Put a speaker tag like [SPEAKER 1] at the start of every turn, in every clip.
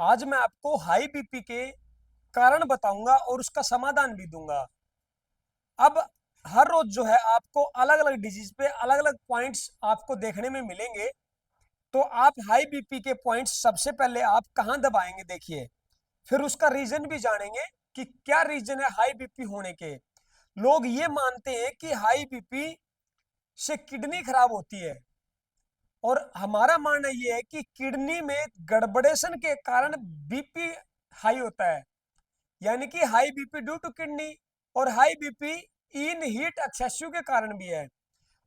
[SPEAKER 1] आज मैं आपको हाई बीपी के कारण बताऊंगा और उसका समाधान भी दूंगा। अब हर रोज जो है आपको अलग अलग डिजीज पे अलग अलग पॉइंट्स आपको देखने में मिलेंगे। तो आप हाई बीपी के पॉइंट्स सबसे पहले आप कहाँ दबाएंगे देखिए, फिर उसका रीजन भी जानेंगे कि क्या रीजन है हाई बीपी होने के। लोग ये मानते हैं कि हाई बीपी से किडनी खराब होती है, और हमारा मानना यह है कि किडनी में गड़बड़ेशन के कारण बीपी हाई होता है, यानी कि high BP due to kidney. और high BP in heat excessive के कारण भी है।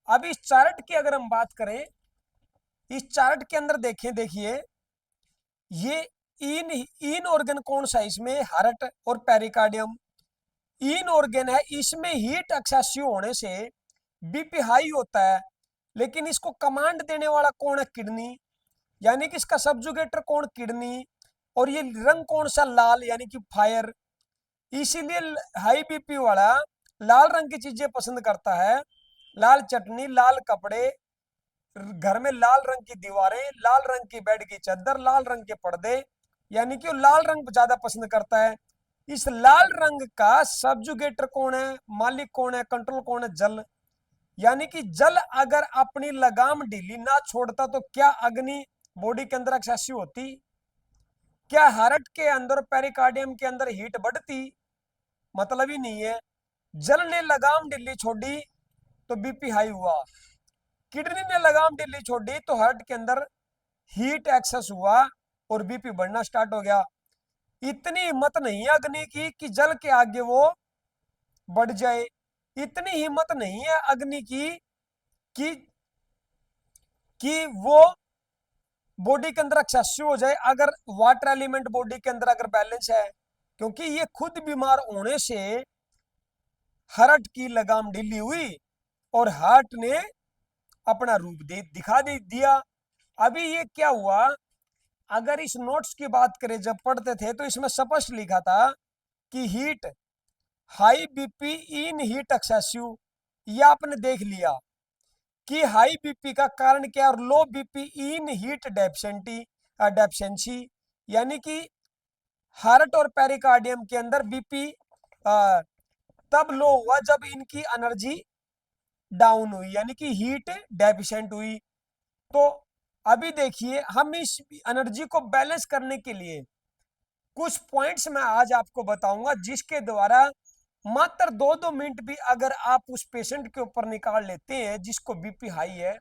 [SPEAKER 1] अब इस चार्ट की अगर हम बात करें, इस चार्ट के अंदर देखें, देखिए ये इन इन ऑर्गन कौन सा है इसमें, हार्ट और पेरिकार्डियम इन ऑर्गन है। इसमें हीट एक्सेसिव होने से बीपी हाई होता है, लेकिन इसको कमांड देने वाला कौन है, किडनी, यानी कि इसका सब्जुगेटर कौन, किडनी। और ये रंग कौन सा, लाल, यानी कि फायर। इसीलिए हाई बीपी वाला लाल रंग की चीजें पसंद करता है, लाल चटनी, लाल कपड़े, घर में लाल रंग की दीवारें, लाल रंग की बेड की चादर, लाल रंग के पर्दे, यानी कि वो लाल रंग ज्यादा पसंद करता है। इस लाल रंग का सब्जुगेटर कौन है, मालिक कौन है, कंट्रोल कौन है, जल। यानी कि जल अगर अपनी लगाम ढीली ना छोड़ता तो क्या अग्नि बॉडी के अंदर एक्सेसिव होती, क्या हार्ट के अंदर पेरिकार्डियम के अंदर हीट बढ़ती, मतलब ही नहीं है। जल ने लगाम ढीली छोड़ी तो बीपी हाई हुआ, किडनी ने लगाम ढीली छोड़ी तो हार्ट के अंदर हीट एक्सेस हुआ और बीपी बढ़ना स्टार्ट हो गया। इतनी हिम्मत नहीं है अग्नि की कि जल के आगे वो बढ़ जाए, इतनी हिम्मत नहीं है अग्नि की कि वो बॉडी के अंदर एक्सेसिव हो जाए अगर वाटर एलिमेंट बॉडी के अंदर अगर बैलेंस है, क्योंकि ये खुद बीमार होने से हार्ट की लगाम ढीली हुई और हार्ट ने अपना रूप दिखा दे दिया। अभी ये क्या हुआ, अगर इस नोट्स की बात करें जब पढ़ते थे तो इसमें स्पष्ट लिखा था कि heat high BP in heat excessive. ये आपने देख लिया कि हाई बीपी का कारण क्या, और लो बीपी इन हीट डेफिशिएंसी, यानी कि हार्ट और पेरिकार्डियम के अंदर बीपी तब लो हुआ जब इनकी एनर्जी डाउन हुई, यानी कि हीट डेफिशिएंट हुई। तो अभी देखिए हम इस एनर्जी को बैलेंस करने के लिए कुछ पॉइंट्स मैं आज आपको बताऊंगा, जिसके द्वारा मात्र 2-2 मिनट भी अगर आप उस पेशेंट के ऊपर निकाल लेते हैं जिसको बीपी हाई है,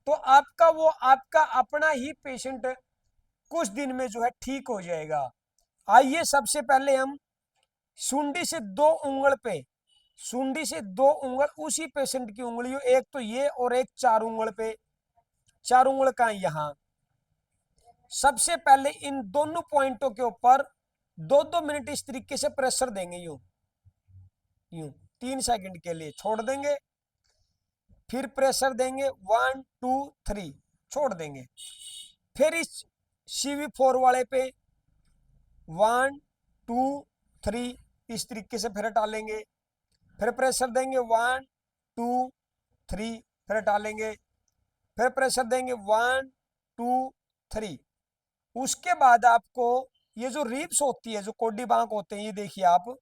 [SPEAKER 1] तो आपका अपना ही पेशेंट कुछ दिन में जो है ठीक हो जाएगा। आइए सबसे पहले हम सुंडी से दो उंगल पे, सुंडी से दो उंगल उसी पेशेंट की उंगलियों, एक तो ये और एक चार उंगल पे, चार उंगल का यहां, सबसे पहले इन दोनों पॉइंटों के ऊपर 2-2 मिनट इस तरीके से प्रेशर देंगे, यूं यूं 3 सेकंड के लिए छोड़ देंगे, फिर प्रेशर देंगे 1 2 3, छोड़ देंगे। फिर इस CV4 वाले पे 1 2 3 इस तरीके से फिर टालेंगे, फिर प्रेशर देंगे 1 2 3, फिर टालेंगे, फिर प्रेशर देंगे 1 2 3। उसके बाद आपको ये जो रिप्स होती है, जो कोडी बांक होते हैं, ये देखिए आप,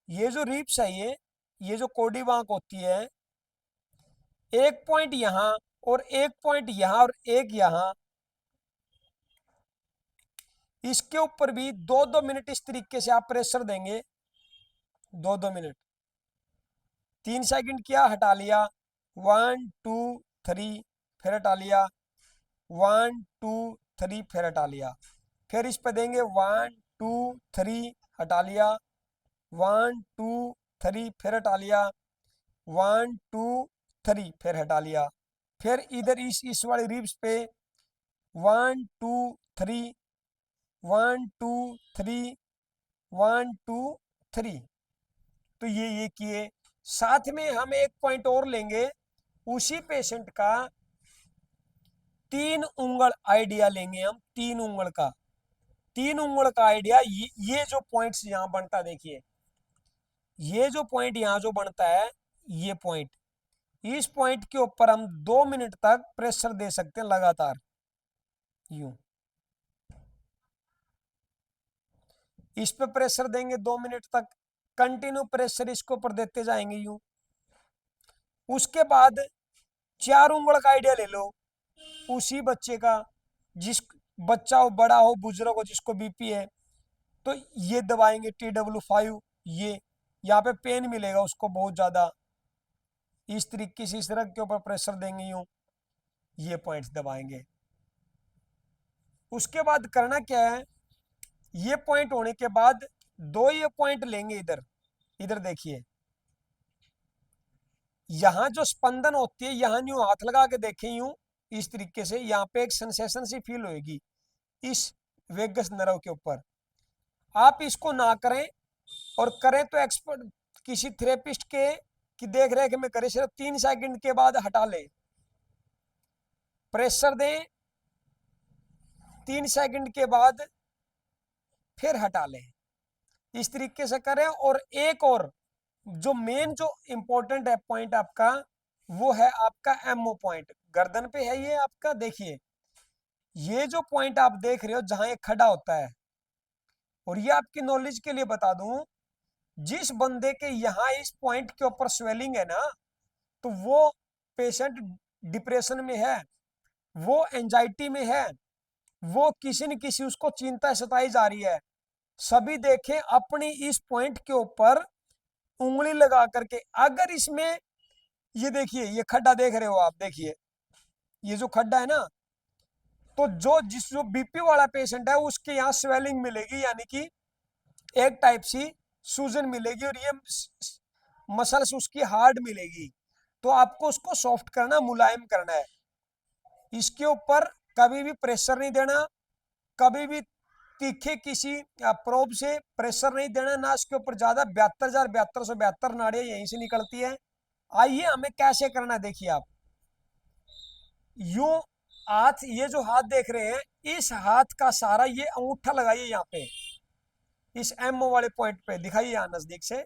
[SPEAKER 1] ये जो रिप्स है, ये जो कोडी बांक होती है, एक पॉइंट यहां और एक पॉइंट यहां और एक यहां, इसके ऊपर भी 2-2 मिनट इस तरीके से आप प्रेशर देंगे, 2-2 मिनट। 3 सेकंड किया, हटा लिया, 1 2 3, फिर हटा लिया, 1 2 3, फिर हटा लिया, फिर इस पे देंगे 1 2 3, हटा लिया, 1 2 3, फिर हटा लिया, 1 2 3, फिर हटा लिया। फिर इधर इस वाली रिब्स पे 1 2 3, 1 2 3, 1 2 3। तो ये किए। साथ में हम एक पॉइंट और लेंगे, उसी पेशेंट का 3 उंगल आइडिया लेंगे हम, 3 उंगल का, 3 उंगल का आइडिया। ये जो पॉइंट्स यहां बनता है, देखिए ये जो पॉइंट यहां जो बनता है, ये पॉइंट, इस पॉइंट के ऊपर हम 2 मिनट तक प्रेशर दे सकते हैं लगातार, यूं इस पे प्रेशर देंगे 2 मिनट तक, कंटिन्यू प्रेशर इसके ऊपर देते जाएंगे यूं। उसके बाद 4 उंगल का आइडिया ले लो, उसी बच्चे का, जिस बच्चा हो, बड़ा हो, बुजुर्ग हो, जिसको बीपी है, तो ये दबाएंगे TW5। ये यहाँ पे पेन मिलेगा उसको बहुत ज्यादा, इस तरीके से इस रग के ऊपर प्रेशर देंगे यूं, ये पॉइंट्स दबाएंगे। उसके बाद करना क्या है, ये पॉइंट होने के बाद दो ये पॉइंट लेंगे इधर, इधर देखिए, यहां जो स्पंदन होती है, यहां यूं हाथ लगा के देखें यूं, इस तरीके से यहाँ पे एक सेंसेशन सी फील होगी इस वेगस नर्व के ऊपर। आप इसको ना करें, और करें तो एक्सपर्ट किसी थेरेपिस्ट के की देख रेख में करें। सिर्फ 3 सेकंड के बाद हटा लें, प्रेशर दें, 3 सेकंड के बाद फिर हटा लें, इस तरीके से करें। और एक और जो मेन जो इंपॉर्टेंट है पॉइंट आपका, वो है आपका एमओ पॉइंट, गर्दन पे है ये आपका। देखिए ये जो पॉइंट आप देख रहे हो जहां ये खड़ा होता है, और ये आपकी नॉलेज के लिए बता दूं, जिस बंदे के यहां इस पॉइंट के ऊपर स्वेलिंग है ना, तो वो पेशेंट डिप्रेशन में है, वो एंजाइटी में है, वो किसी न किसी उसको चिंता सताई जा रही है। सभी देखें अपनी इस पॉइंट के ऊपर उंगली लगा करके, अगर इसमें ये देखिए, ये खड्डा देख रहे हो आप, देखिए ये जो खड्डा है ना, तो जो बीपी वाला पेशेंट है उसके यहाँ स्वेलिंग मिलेगी, यानी कि एक टाइप सी सूजन मिलेगी, और ये मसल्स उसकी हार्ड मिलेगी। तो आपको उसको सॉफ्ट करना, मुलायम करना है। इसके ऊपर कभी भी प्रेशर नहीं देना, कभी भी तीखे किसी प्रोब से प्रेशर नहीं देना ना, इसके ऊपर ज्यादा। 72,7272 नाड़ियां यहीं से निकलती है। आइए हमें कैसे करना, देखिए आप यूं हाथ, ये जो हाथ देख रहे हैं, इस हाथ का सारा ये अंगूठा लगाइए यहाँ पे, इस एमओ वाले पॉइंट पे दिखाइए, यहाँ नजदीक से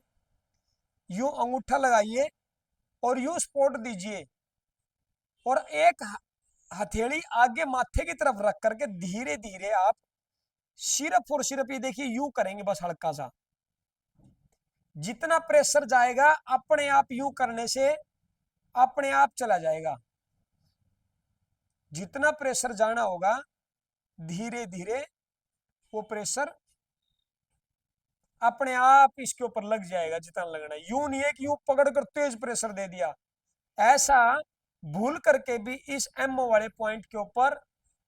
[SPEAKER 1] यूं अंगूठा लगाइए और यूं स्पोर्ट दीजिए, और एक हथेली आगे माथे की तरफ रख करके धीरे धीरे आप सिर्फ और सिर्फ ये देखिए यूं करेंगे, बस हल्का सा। जितना प्रेशर जाएगा अपने आप यूं करने से अपने आप चला जाएगा। जितना प्रेशर जाना होगा धीरे धीरे वो प्रेशर अपने आप इसके ऊपर लग जाएगा, जितना लगना है। यूं नहीं है कि यूं पकड़ कर तेज प्रेशर दे दिया, ऐसा भूल करके भी इस एमओ वाले पॉइंट के ऊपर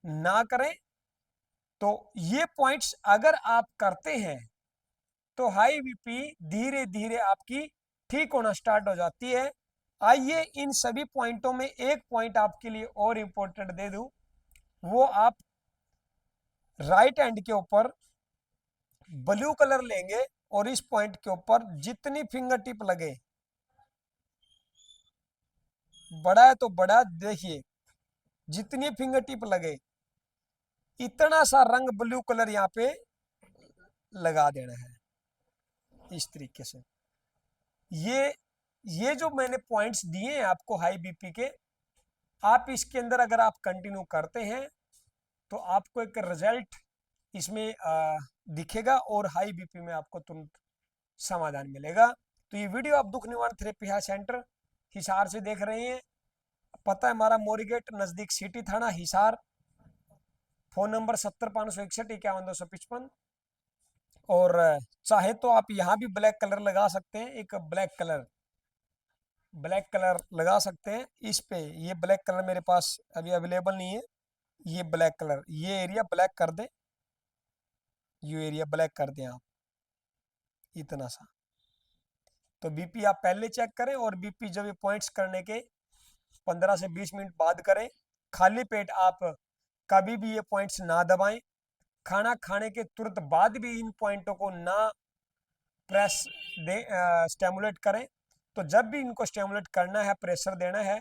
[SPEAKER 1] ना करें। तो ये पॉइंट्स अगर आप करते हैं तो हाई बीपी धीरे धीरे आपकी ठीक होना स्टार्ट हो जाती है। आइए इन सभी पॉइंटों में एक पॉइंट आपके लिए और इंपॉर्टेंट दे दूं, वो आप राइट हैंड के ऊपर ब्लू कलर लेंगे, और इस पॉइंट के ऊपर जितनी फिंगर टिप लगे, बड़ा है तो बड़ा, देखिए जितनी फिंगर टिप लगे इतना सा रंग ब्लू कलर यहाँ पे लगा देना है, इस तरीके से। ये ये जो मैंने पॉइंट्स दिए हैं आपको हाई बीपी के, आप इसके अंदर अगर आप कंटिन्यू करते हैं तो आपको एक रिजल्ट इसमें दिखेगा, और हाई बीपी में आपको तुरंत समाधान मिलेगा। तो ये वीडियो आप दुख निवारण थेरेपी हेल्थ सेंटर हिसार से देख रहे हैं। पता है हमारा मोरीगेट नजदीक सिटी थाना हिसार। Phone number 70 561 51 255। और चाहे तो आप यहाँ भी ब्लैक कलर लगा सकते हैं, एक ब्लैक कलर लगा सकते हैं इस पे। ये ब्लैक कलर मेरे पास अभी अवेलेबल नहीं है, ये ब्लैक कलर, ये एरिया ब्लैक कर दें, ये एरिया ब्लैक कर दें आप, इतना सा। तो बीपी आप पहले चेक करें, और बीपी जब ये पॉइंट्स करने के 15 से 20 मिनट बाद करें। खाली पेट आप कभी भी ये पॉइंट्स ना दबाएं, खाना खाने के तुरंत बाद भी इन पॉइंटों को ना प्रेस दे स्टेमुलेट करें। तो जब भी इनको स्टेमुलेट करना है, प्रेशर देना है,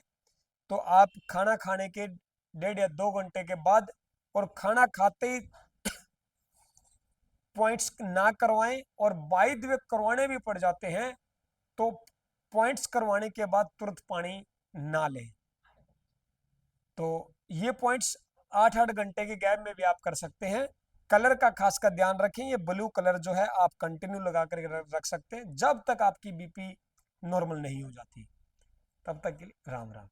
[SPEAKER 1] तो आप खाना खाने के 1.5 या 2 घंटे के बाद, और खाना खाते ही पॉइंट्स ना करवाएं, और बाय द वे करवाने भी पड़ जाते हैं तो पॉइंट्स करवाने के बाद तुरंत पानी ना लें। तो ये पॉइंट्स 8-8 घंटे के गैप में भी आप कर सकते हैं। कलर का खास कर ध्यान रखें, ये ब्लू कलर जो है आप कंटिन्यू लगा कर रख सकते हैं जब तक आपकी बीपी नॉर्मल नहीं हो जाती। तब तक के लिए राम राम।